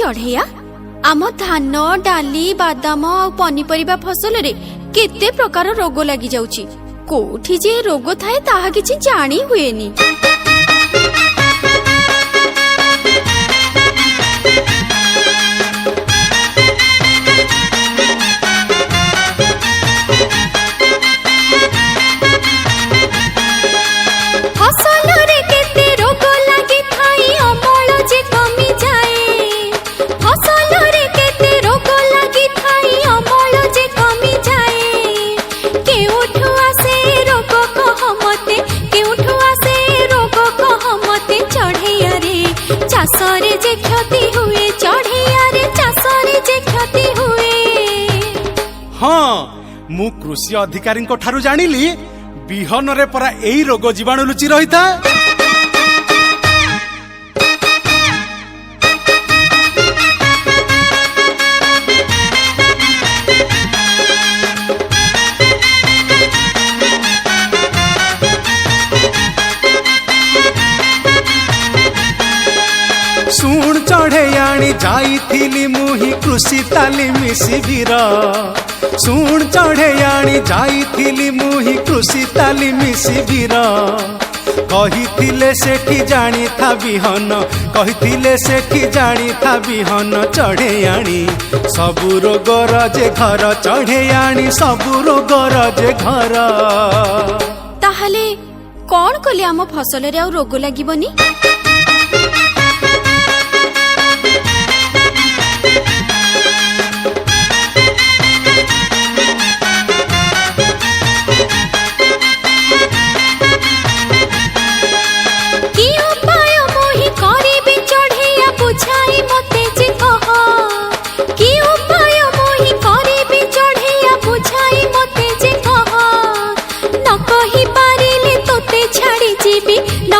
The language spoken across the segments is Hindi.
चढ़ेया आम धान डाली बादाम आ पनीपरिबा फसल रे केते प्रकार रोग लगी जाउची कोठी जे रोग थाए ताहा किछि जानी हुएनी। हाँ मु कृषि अधिकारी ठारू जानिली बिहन रे परा एई रोग जीवाणु लुचि रही था। शुण चढ़ेयाणी जाइथिली मुही कृषि तालीम शिविर शुण चढ़ेयाणी जाइथिली मुही कृषि तालीम शिविर कहिथिले सेठी जानी था बिहन कहिथिले सेठी जानी था बिहन चढ़ेयाणी सबु रोगर जे घर चढ़ेयाणी सबु रोगर जे घर। ताहले कौन कले आम फसल रे आ रोग लागिबनी?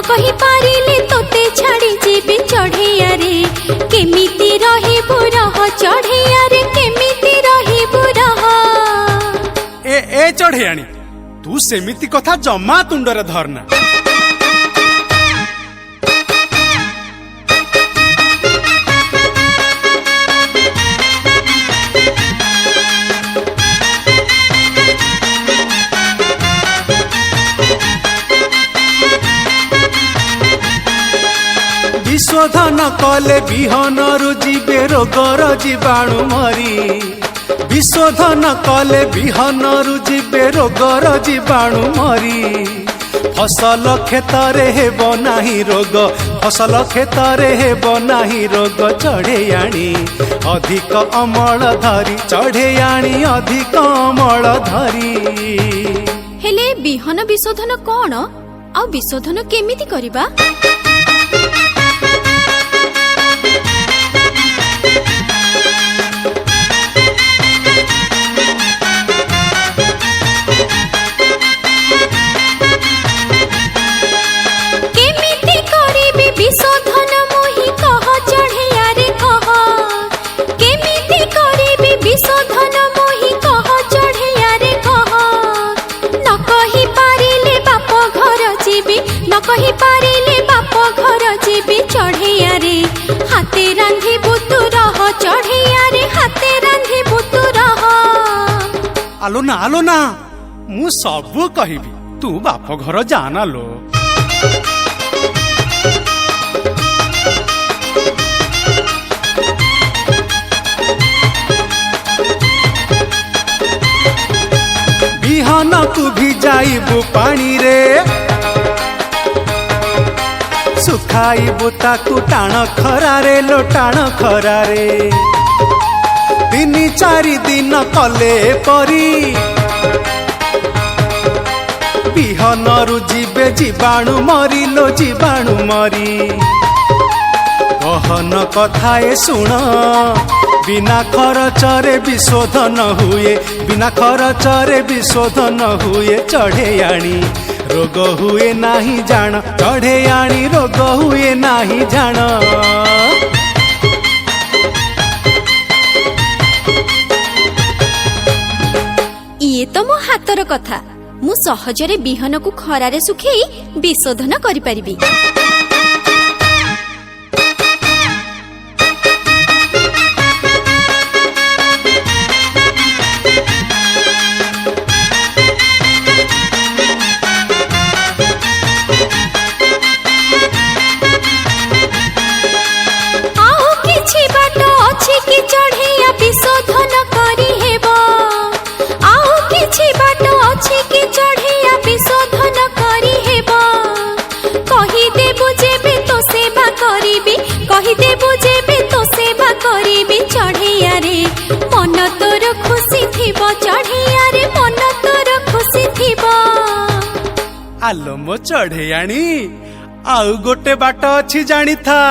कही पारिले तोते छाड़ी जीबी चढ़ेया रे केमिति रहिबु रह चढ़ेया रे केमिति रहिबु रह। ए चढ़ेयाणी तू सेमिति कथा जमा तुंडरे धरना। विशोधन कले बिहन रु जीवे रोगर जीवाणु मरी विशोधन कले बिहन रु जीवे रोगर जीवाणु मरी फसल क्षेत्र हेब नाही रोग फसल क्षेत्र हेब नाही रोग चढ़ेयाणी अधिक अमल धरी चढ़ेयाणी अधिक अमल धरी। हेले बिहन विशोधन कौन आ विशोधन केमिति करिबा? कही पारिले बाप घर जीबी चढ़ेया रे हाथे रांधी बुतु रह चढ़ेया रे हाथे रांधी बुतु रह। आलो ना मु सबु कहिबी तू बाप घर जाना लो। बिहन तू भी जाइबु पानी रे सुखाइबु ताकू टाण खरारे लो टाण खरारे 3-4 दिन कले परी बिहन रु जीवे जीवाणु मरी लो जीवाणु मरी। गहन कथाए शुण बिना खरचरे विशोधन हुए बिना खरचरे विशोधन हुए चढ़ेयाणी रोग हुए नाही जान चढ़ेयाणी रोग हुए नाही जान। ये तो मो हातर कथा मु सहजरे बिहन को खरारे सुखेई विशोधन करि परिबी। जेबे तो सेवा करीबी कहिदेबु जेबे तो सेवा करीबी चढ़ैया रे मन तोर खुशी थिबो चढ़ैया रे मन तोर खुशी थिबो। आलो मो चढ़ेयाणी आउ गोटे बाट अछि जानी था।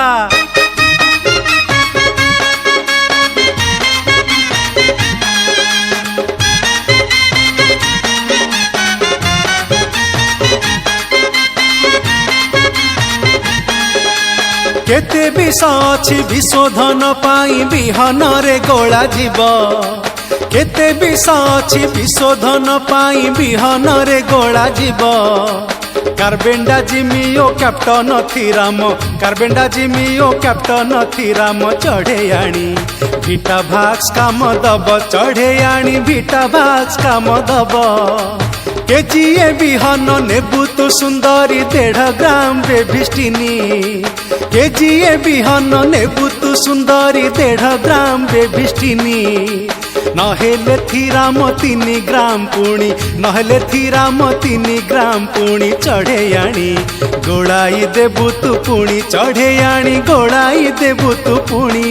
केते विष अछि विशोधन पाई बिहन रे गोला जीव केते विष अछि विशोधन पाई बिहन रे गोला जीव। कार्बेंडा जिमियो कैप्टन थीराम कार्बेंडा जिमियो कैप्टन थीराम चढ़ेयाणी भिटा भाक्स काम दब चढ़ेयाणी भिटा भाक्स काम दब। केजीए बिहन नेबु तो सुंदरी 1.5 ग्राम बेभिस्टिनी केजीए बिहन नेबु तो सुंदरी 1.5 ग्राम बेभिस्टिनी नहेले थीराम 3 ग्राम पुणी नहेले थीराम 3 ग्राम पुणी चढ़ेयाणी गोड़ाई देबु तु पुणी चढ़ेयाणी गोड़ाई देबु तु पुणी।